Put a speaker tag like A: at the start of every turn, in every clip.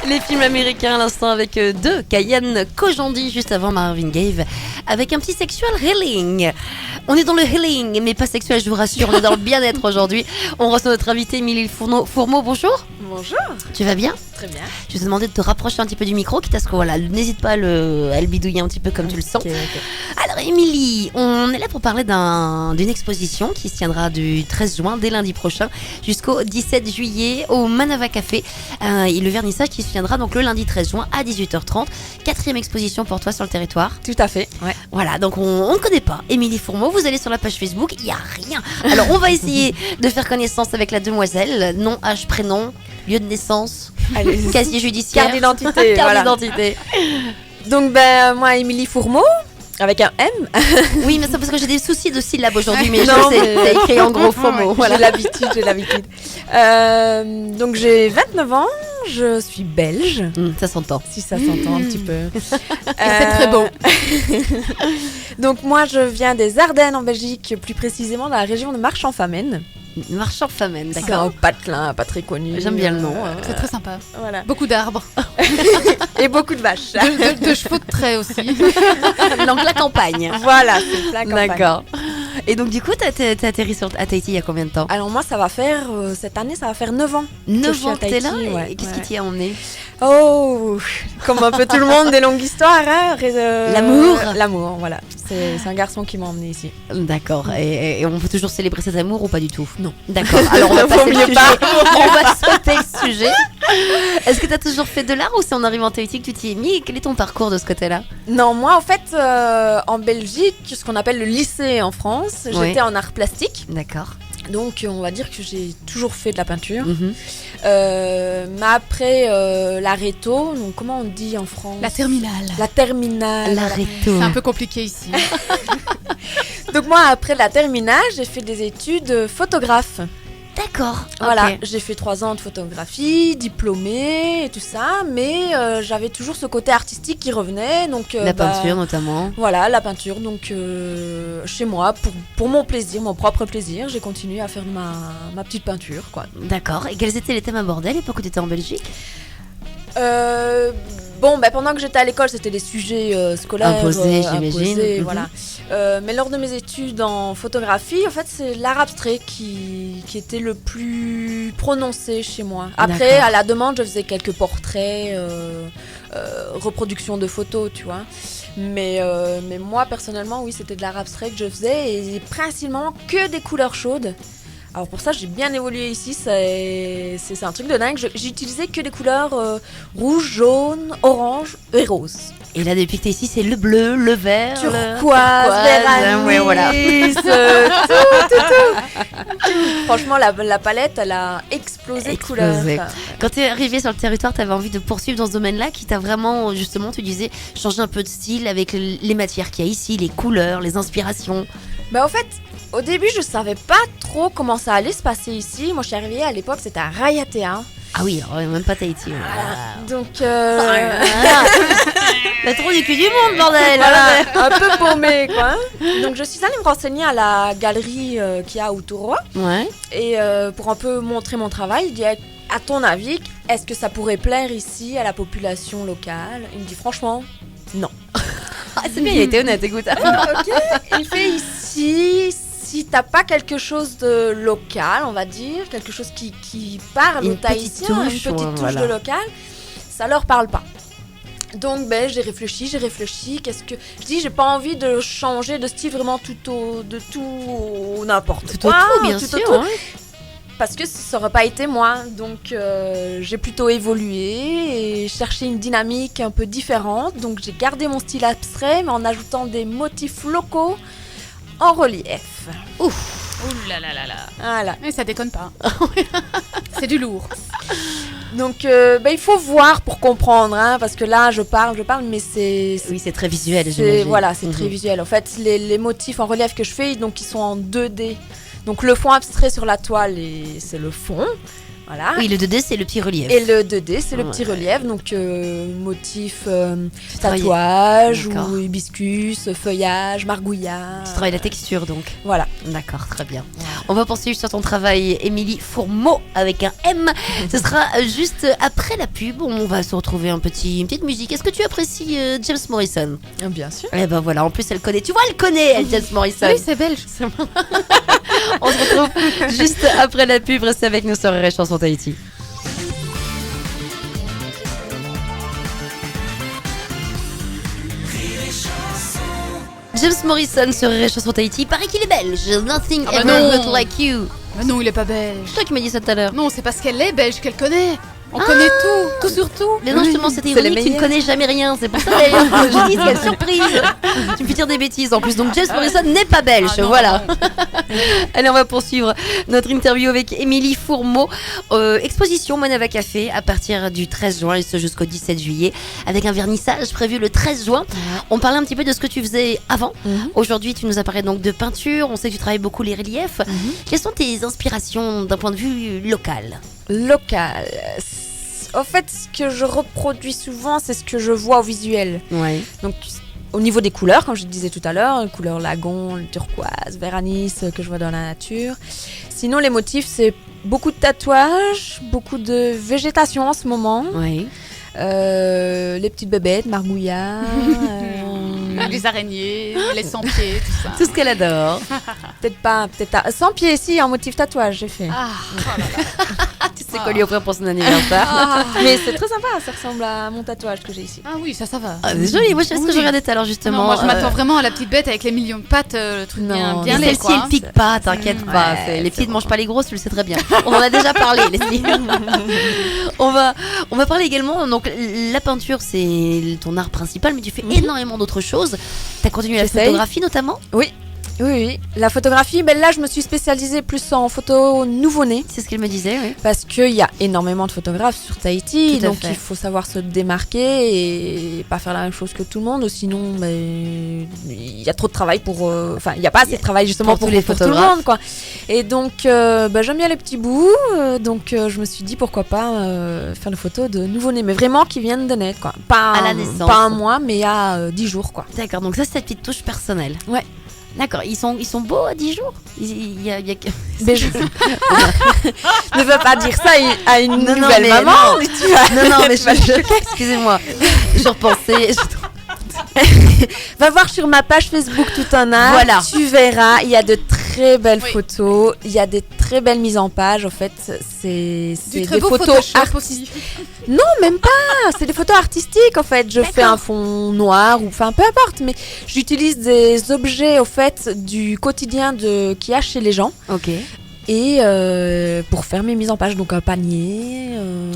A: Les films américains à l'instant avec deux, Cayenne Kojandi juste avant Marvin Gaye avec un petit sexual healing. On est dans le healing mais pas sexuel, je vous rassure, on est dans le bien-être aujourd'hui. On reçoit notre invitée Émilie Fourmeau, bonjour.
B: Bonjour.
A: Tu vas bien?
B: Très bien.
A: Je vais te demander de te rapprocher un petit peu du micro, quitte à ce que voilà, n'hésite pas à le bidouiller un petit peu comme tu le sens.
B: Okay.
A: Alors Émilie, on est là pour parler d'une exposition qui se tiendra du 13 juin, dès lundi prochain, jusqu'au 17 juillet au Manava Café. Et le vernissage qui se tiendra donc le lundi 13 juin à 18h30. 4e exposition pour toi sur le territoire.
B: Tout à fait. Ouais.
A: Voilà, donc on ne connaît pas Émilie Fourmeau, vous allez sur la page Facebook, il n'y a rien. Alors on va essayer de faire connaissance avec la demoiselle, nom, âge, prénom, lieu de naissance, casier judiciaire,
B: carte d'identité.
A: Carte
B: voilà.
A: d'identité.
B: Donc moi Émilie Fourmeau, avec un M.
A: Oui, mais c'est parce que j'ai des soucis de syllabes aujourd'hui, mais
B: non,
A: je sais, t'as écrit en gros faux mots. Voilà.
B: J'ai l'habitude. Donc j'ai 29 ans, je suis belge.
A: Ça s'entend.
B: Si ça s'entend un petit peu.
C: C'est très beau.
B: Donc moi je viens des Ardennes en Belgique, plus précisément dans la région de Marchand-Famenne.
A: Marchand-Famenne,
B: C'est
A: d'accord.
B: un patelin pas très connu.
A: J'aime bien le nom.
C: C'est très sympa.
B: Voilà.
C: Beaucoup d'arbres.
B: Et beaucoup de vaches.
C: De chevaux de trait aussi.
A: Donc la campagne.
B: Voilà, c'est la campagne.
A: D'accord. Et donc du coup, t'as atterri à Tahiti il y a combien de temps?
B: Alors moi ça va faire, cette année ça va faire 9 ans.
A: 9 ans
B: à
A: que t'es là,
B: Tahiti, ouais,
A: et qu'est-ce
B: ouais.
A: qui t'y a emmené?
B: Oh, comme un peu tout le monde, des longues histoires. Hein, L'amour, voilà. C'est un garçon qui m'a emmené ici.
A: D'accord. Et on peut toujours célébrer cet amour ou pas du tout?
B: Non.
A: D'accord. Alors on va passer le sujet.
B: pas.
A: On va sauter le sujet. Est-ce que t'as toujours fait de l'art ou c'est en arrivant à Tahiti que tu t'y es mis? Quel est ton parcours de ce côté-là?
B: Non, moi en fait, en Belgique, ce qu'on appelle le lycée en France,
A: Oui.
B: j'étais en art plastique.
A: D'accord.
B: Donc on va dire que j'ai toujours fait de la peinture.
A: Mhm.
B: Mais après la réto, donc comment on dit en France?
C: La terminale.
B: La terminale.
A: La
B: voilà.
A: réto.
C: C'est un peu compliqué ici.
B: Donc moi après la terminale, j'ai fait des études photographe.
A: D'accord.
B: Voilà,
A: Ok.
B: j'ai fait 3 ans de photographie, diplômée et tout ça, mais j'avais toujours ce côté artistique qui revenait. Donc,
A: La peinture notamment.
B: Voilà, la peinture. Donc chez moi, pour mon plaisir, mon propre plaisir, j'ai continué à faire ma petite peinture, quoi.
A: D'accord. Et quels étaient les thèmes abordés à l'époque où tu étais en Belgique?
B: Pendant que j'étais à l'école, c'était des sujets scolaires
A: Imposés, j'imagine.
B: imposés,
A: Mhm.
B: voilà. Mais lors de mes études en photographie, en fait, c'est l'art abstrait qui était le plus prononcé chez moi. Après,
A: D'accord.
B: à la demande, je faisais quelques portraits, reproductions de photos, tu vois. Mais moi, personnellement, oui, c'était de l'art abstrait que je faisais et principalement que des couleurs chaudes. Alors pour ça, j'ai bien évolué ici, c'est un truc de dingue. J'utilisais que des couleurs rouge, jaune, orange et rose.
A: Et là, depuis que t'es ici, c'est le bleu, le vert,
B: Turquoise, vert anis,
A: ouais, voilà.
B: tout. Franchement, la palette, elle a explosé de couleurs.
A: Explosé. Quand t'es arrivé sur le territoire, t'avais envie de poursuivre dans ce domaine-là qui t'a vraiment, justement, tu disais, changé un peu de style avec les matières qu'il y a ici, les couleurs, les inspirations.
B: Bah en fait, au début, je savais pas trop comment ça allait se passer ici. Moi, je suis arrivée à l'époque, c'était à Raiatea.
A: Ah oui, alors, même pas Tahiti.
B: Donc,
A: T'as trop du cul du monde, bordel.
B: voilà, un peu paumée, quoi. Donc, je suis allée me renseigner à la galerie qu'il y a à Outouroi.
A: Ouais.
B: Et pour un peu montrer mon travail, il dit, à ton avis, est-ce que ça pourrait plaire ici à la population locale? Il me dit franchement, non.
A: Ah, c'est bien, il a été honnête, écoute.
B: Ok. Il fait ici, si t'as pas quelque chose de local, on va dire, quelque chose qui parle
A: Une
B: aux Tahitiens,
A: petite
B: une
A: touche,
B: petite touche
A: voilà.
B: de local, ça leur parle pas. Donc j'ai réfléchi, qu'est-ce que... Je dis, j'ai pas envie de changer de style vraiment de tout n'importe
A: Tout
B: quoi.
A: autour, bien
B: tout
A: sûr.
B: autour,
A: Ouais.
B: parce que ça aurait pas été moi. Donc j'ai plutôt évolué et cherché une dynamique un peu différente. Donc j'ai gardé mon style abstrait, mais en ajoutant des motifs locaux en relief.
C: Ouh là là là là.
B: Voilà.
C: Mais ça déconne pas. C'est du lourd.
B: Donc il faut voir pour comprendre, hein, parce que là je parle, mais c'est...
A: Oui, c'est très visuel,
B: c'est
A: j'imagine.
B: voilà, c'est très visuel. En fait, les motifs en relief que je fais, donc ils sont en 2D. Donc le fond abstrait sur la toile, c'est le fond. Voilà.
A: Oui, le 2D, c'est le petit relief.
B: Et le 2D, c'est le petit
A: Ouais.
B: relief, donc motif
A: travailles-
B: tatouage
A: D'accord.
B: ou hibiscus, feuillage, margouillard.
A: Tu travailles la texture, donc.
B: Voilà.
A: D'accord, très bien. On va poursuivre sur ton travail, Émilie Fourmeau, avec un M. Ce sera juste après la pub. On va se retrouver une petite musique. Est-ce que tu apprécies James Morrison?
B: Bien sûr.
A: Eh ben voilà, en plus elle connaît. Tu vois, elle connaît, elle, James Morrison.
C: Oui, c'est belge.
A: On se retrouve juste après la pub. Restez avec nous sur Rire et Chanson Tahiti. James Morrison sur Rire et Chanson Tahiti. Il paraît qu'il est belge. Nothing
C: Ah bah
A: ever
C: non.
A: looked like you.
C: Mais non, il est pas belge.
A: C'est toi qui m'as dit ça tout à l'heure.
C: Non, c'est parce qu'elle est belge qu'elle connaît. On connaît tout sur tout.
A: Mais non, justement, c'était
B: C'est les
A: ironique, tu ne
B: meilleurs.
A: connais jamais rien. C'est pour ça d'ailleurs que je dis quelle surprise. Tu me fais dire des bêtises en plus. Donc James Morrison n'est pas belge.
C: Ah non,
A: voilà.
C: non.
A: Allez, on va poursuivre notre interview avec Émilie Fourmeau. Exposition Manava Café à partir du 13 juin et ce jusqu'au 17 juillet. Avec un vernissage prévu le 13 juin. On parlait un petit peu de ce que tu faisais avant. Aujourd'hui, tu nous apparais donc de peinture. On sait que tu travailles beaucoup les reliefs. Quelles sont tes inspirations d'un point de vue local?
B: Local. En fait, ce que je reproduis souvent, c'est ce que je vois au visuel.
A: Ouais.
B: Donc, au niveau des couleurs, comme je disais tout à l'heure, les couleurs lagon, le turquoise, vert anis que je vois dans la nature. Sinon, les motifs, c'est beaucoup de tatouages, beaucoup de végétation en ce moment.
A: Ouais.
B: Les petites bébêtes, margouillards.
C: Les araignées, les sans-pieds, tout ça.
A: Tout ce qu'elle adore.
B: Peut-être sans pied, si, en motif tatouage, j'ai fait.
C: Ah,
A: Tu sais quoi lui offrir pour son anniversaire?
B: Mais c'est très sympa, ça ressemble à mon tatouage que j'ai ici.
C: ah oui, ça va.
A: Ah, c'est joli. Moi, je sais ce que
C: Oui.
A: je regardais tout à l'heure justement.
C: Non, moi je m'attends vraiment à la petite bête avec les millions de pattes, le truc
B: Non,
C: bien
A: Mais
C: laid,
A: celle-ci,
C: quoi.
A: elle pique pas, t'inquiète
B: Mm.
A: pas.
B: Ouais,
A: Les
B: c'est
A: petites
B: bon.
A: mangent pas les grosses, tu le sais très bien. On en a déjà parlé, Leslie. on va parler également. Donc, la peinture, c'est ton art principal, mais tu fais énormément d'autres choses. T'as continué la
B: J'essaye.
A: photographie notamment.
B: Oui, oui. La photographie, ben là, je me suis spécialisée plus en photo nouveau-né.
A: C'est ce qu'elle me disait, oui.
B: Parce qu'il y a énormément de photographes sur Tahiti,
A: Tout à
B: donc
A: fait.
B: il faut savoir se démarquer et pas faire la même chose que tout le monde, ou sinon ben, il y a trop de travail pour... Enfin, il n'y a pas assez de travail justement
A: Pour tous les
B: tout le
A: photographes.
B: monde, quoi. Et donc, ben, j'aime bien les petits bouts, donc je me suis dit pourquoi pas faire des photos de nouveau-nés, mais vraiment qui viennent de naître, quoi. Pas
A: À la
B: un-
A: naissance.
B: Pas un mois, mais à 10 jours, quoi.
A: D'accord, donc ça, c'est ta petite touche personnelle.
B: Ouais.
A: D'accord, ils sont beaux à 10 jours. Il y a...
B: Mais je ne veux pas dire ça à une
A: Non, non,
B: nouvelle
A: mais
B: maman.
A: non.
B: mais tu vas-
A: Non, mais
B: tu vas-
A: excusez-moi. Je repensais.
B: Va voir sur ma page Facebook Tout un art.
A: Voilà.
B: Tu verras, il y a de très belles
C: Oui.
B: photos, il y a des très belles mises en page. En fait, c'est
C: Du
B: des
C: très beau
B: photos
C: Photoshop aussi.
B: Non, même pas. C'est des photos artistiques en fait. Je fais un fond noir ou enfin peu importe, mais j'utilise des objets au fait du quotidien qu'il y a chez les gens
A: Ok.
B: et pour faire mes mises en page. Donc un panier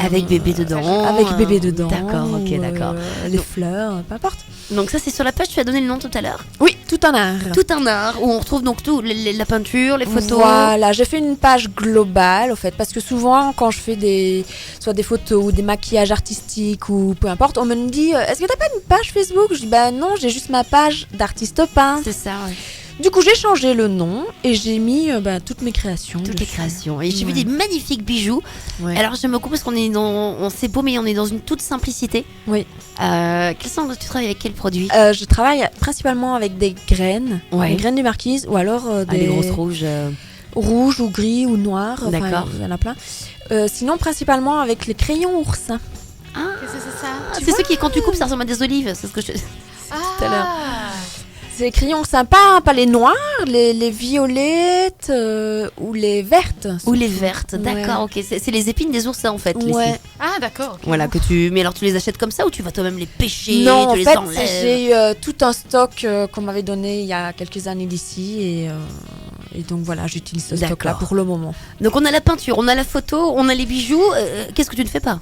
A: Avec bébé dedans.
B: avec bébé dedans.
A: D'accord, ok,
B: ou,
A: d'accord.
B: les fleurs, peu importe.
A: Donc ça, c'est sur la page, tu as donné le nom tout à l'heure.
B: Oui, Tout un art.
A: Tout un art où on retrouve donc tout, la peinture, les photos.
B: Voilà, j'ai fait une page globale, au fait, parce que souvent, quand je fais soit des photos ou des maquillages artistiques ou peu importe, on me dit est-ce que t'as pas une page Facebook? Je dis bah non, j'ai juste ma page d'artiste peintre.
A: C'est ça, ouais.
B: Du coup, j'ai changé le nom et j'ai mis toutes mes créations.
A: Toutes les
B: dessus.
A: créations. Et j'ai vu
B: Ouais.
A: des magnifiques bijoux.
B: Ouais.
A: Alors j'aime beaucoup parce qu'on est on sait beau, mais on est dans une toute simplicité.
B: Oui.
A: Tu travailles avec quel produit?
B: Je travaille principalement avec des graines,
A: Ouais.
B: des graines de marquise ou alors
A: Ah, les grosses rouges.
B: rouges ou gris ou noires. Enfin,
A: D'accord.
B: il y en a plein. Sinon, principalement avec les crayons oursins.
C: Qu'est-ce que c'est ça?
A: Ah, c'est ceux qui, quand tu coupes, ça ressemble à des olives. C'est ce que je.
C: Tout
A: à l'heure.
B: C'est des crayons sympas, hein, pas les noirs, les violettes ou les vertes.
A: Ou les vertes,
B: Ouais.
A: d'accord, ok. C'est les épines des oursins en fait. les
B: Ouais.
A: filles.
C: Ah, d'accord. ok.
A: Voilà, que tu. Mais alors tu les achètes comme ça ou tu vas toi-même les pêcher?
B: Non, en
A: tu les
B: fait,
A: enlèves?
B: j'ai eu tout un stock qu'on m'avait donné il y a quelques années d'ici et donc voilà, j'utilise ce stock-là
A: D'accord.
B: pour le moment.
A: Donc on a la peinture, on a la photo, on a les bijoux. Qu'est-ce que tu ne fais pas?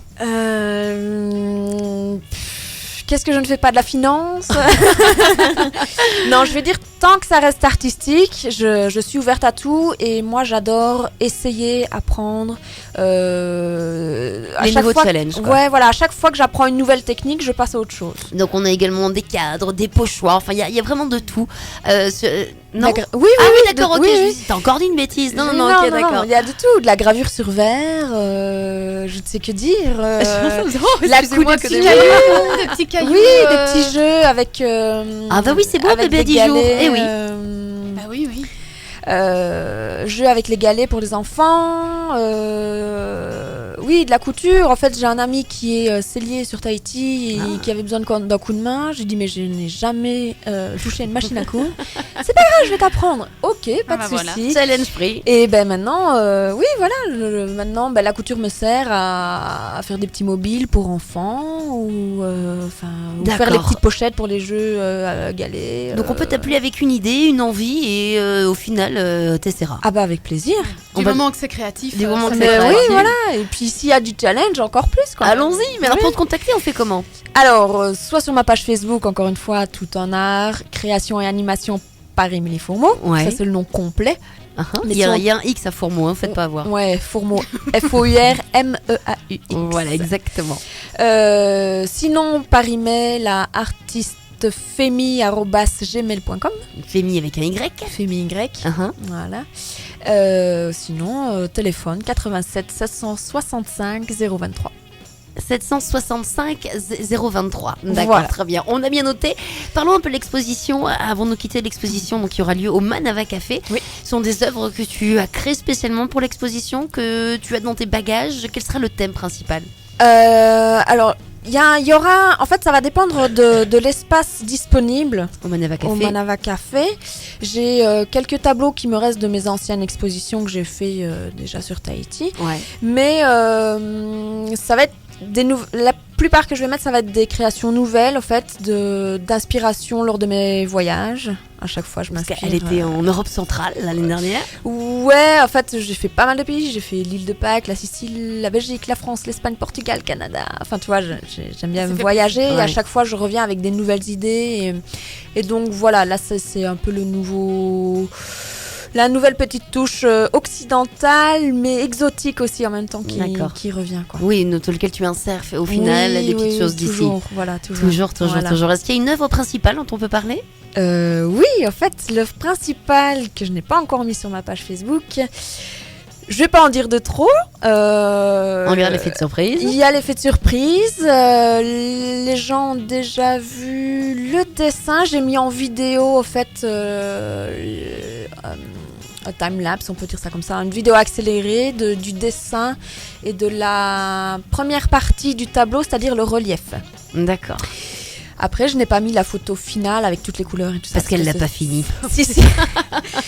B: Qu'est-ce que je ne fais pas de la finance? Non, je vais dire tant que ça reste artistique, je suis ouverte à tout et moi j'adore essayer, apprendre.
A: Les nouveaux challenges, quoi.
B: Ouais, voilà, à chaque fois que j'apprends une nouvelle technique, je passe à autre chose.
A: Donc on a également des cadres, des pochoirs, enfin il y a vraiment de tout. Non.
B: Oui,
A: Ah oui, d'accord, ok,
B: oui,
A: je me
B: oui.
A: suis dit, t'as encore dit une bêtise. Non,
B: Non,
A: ok, d'accord.
B: il y a de tout, de la gravure sur verre, je ne sais que dire. La
A: Excusez-moi
B: coupe
A: que
B: de
A: des
B: cailloux.
C: Des petits cailloux.
B: Oui, des petits jeux avec.
A: Ah bah oui, c'est beau,
B: avec
A: bébé
B: des
A: 10 jours.
B: galets,
A: Eh oui.
C: Bah oui, oui.
B: Jeux avec les galets pour les enfants. Oui, de la couture. En fait, j'ai un ami qui est sellier sur Tahiti et qui avait besoin d'un coup de main. J'ai dit, mais je n'ai jamais touché une machine à coudre. C'est pas grave, je vais t'apprendre. Ok, pas de souci.
A: Challenge free.
B: Et ben maintenant, oui, voilà. Maintenant, ben, la couture me sert à faire des petits mobiles pour enfants ou faire les petites pochettes pour les jeux galets.
A: Donc on peut t'appeler avec une idée, une envie et au final t'essaieras.
B: Ah bah avec plaisir.
C: Du moment que c'est créatif.
A: Du moment que
C: ça
A: c'est
C: fait
A: créatif.
B: Oui, voilà. Et puis s'il y a du challenge, encore plus. Quoi.
A: Allons-y, mais alors
B: Oui.
A: pour te contacter, on fait comment?
B: Alors, soit sur ma page Facebook, encore une fois, tout en art, création et animation par Émilie Fourmeau.
A: Ouais.
B: Ça, c'est le nom complet.
A: Il y a un X à Fourmeau, hein, faites pas avoir.
B: Ouais, Fourmeau. Fourmeaux.
A: Voilà, exactement.
B: Sinon, par email à artistefemi@gmail.com.
A: Fémi avec un Y.
B: Femi Y. Voilà. Sinon, téléphone 87 765 023.
A: 765 023. D'accord,
B: Voilà.
A: très bien. On a bien noté. Parlons un peu de l'exposition. Avant de nous quitter, l'exposition donc, qui aura lieu au Manava Café.
B: Oui.
A: Ce sont des œuvres que tu as créées spécialement pour l'exposition, que tu as dans tes bagages. Quel sera le thème principal?
B: Alors, il y aura... En fait, ça va dépendre de l'espace disponible
A: Au Manava Café.
B: au Manava Café. J'ai quelques tableaux qui me restent de mes anciennes expositions que j'ai fait déjà sur Tahiti.
A: Ouais.
B: Mais ça va être la plupart que je vais mettre, ça va être des créations nouvelles, en fait, d'inspiration lors de mes voyages. À chaque fois, je m'inspire.
A: Elle était en Europe centrale l'année dernière.
B: Ouais, en fait, j'ai fait pas mal de pays. J'ai fait l'île de Pâques, la Sicile, la Belgique, la France, l'Espagne, Portugal, Canada. Enfin, tu vois, j'aime bien voyager.
A: Ouais.
B: Et à chaque fois, je reviens avec des nouvelles idées. Et donc, voilà, là, c'est un peu la nouvelle petite touche occidentale, mais exotique aussi en même temps qui revient. Quoi.
A: Oui, dans lequel tu insères au final des petites choses d'ici.
B: Toujours, voilà, toujours.
A: Toujours. Est-ce qu'il y a une œuvre principale dont on peut parler?
B: Oui, en fait, l'œuvre principale que je n'ai pas encore mis sur ma page Facebook, je vais pas en dire de trop.
A: On regarde l'effet de surprise.
B: Il y a l'effet de surprise. Les gens ont déjà vu le dessin. J'ai mis en vidéo, en fait, un time-lapse, on peut dire ça comme ça, une vidéo accélérée du dessin et de la première partie du tableau, c'est-à-dire le relief.
A: D'accord.
B: Après, je n'ai pas mis la photo finale avec toutes les couleurs et tout ça.
A: Parce qu'elle l'a pas fini.
B: Si.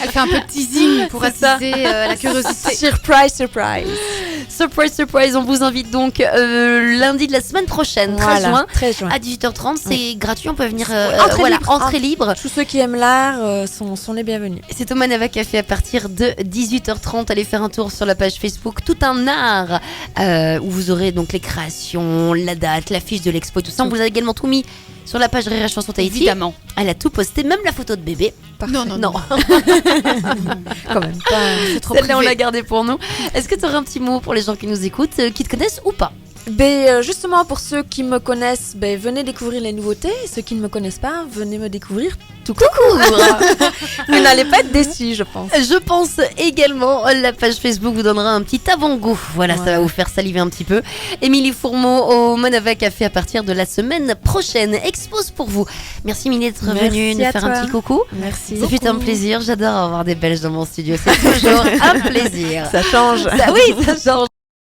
C: Elle fait un peu de teasing pour attiser la curiosité.
B: Surprise, surprise.
A: Surprise, on vous invite donc lundi de la semaine prochaine, 13 juin,
B: 13 juin.
A: à 18h30. C'est gratuit, on peut venir
B: Entrée libre.
A: libre.
B: Tous ceux qui aiment l'art sont les bienvenus.
A: C'est au Manava Café à partir de 18h30. Allez faire un tour sur la page Facebook Tout un art où vous aurez donc les créations, la date, la fiche de l'expo et tout ça. On vous a également tout mis sur la page Rire et Chanson Tahiti.
C: Évidemment.
A: Elle a tout posté, même la photo de bébé.
B: Parfait.
C: Non.
B: Quand même pas. C'est trop
A: Celle-là, on
B: privé.
A: l'a gardée pour nous. Est-ce que tu aurais un petit mot pour les gens qui nous écoutent, qui te connaissent ou pas?
B: Justement, pour ceux qui me connaissent, venez découvrir les nouveautés. Et ceux qui ne me connaissent pas, venez me découvrir tout court. Vous n'allez pas être déçus, je pense.
A: Je pense également, la page Facebook vous donnera un petit avant-goût. Voilà, ça va vous faire saliver un petit peu. Émilie Fourmeau au Manava Café à partir de la semaine prochaine. Expose pour vous. Merci Émilie d'être venue nous faire un petit coucou.
B: Merci.
A: Ça fait un plaisir. J'adore avoir des Belges dans mon studio. C'est toujours un plaisir.
B: Ça change.
A: Oui, ça change.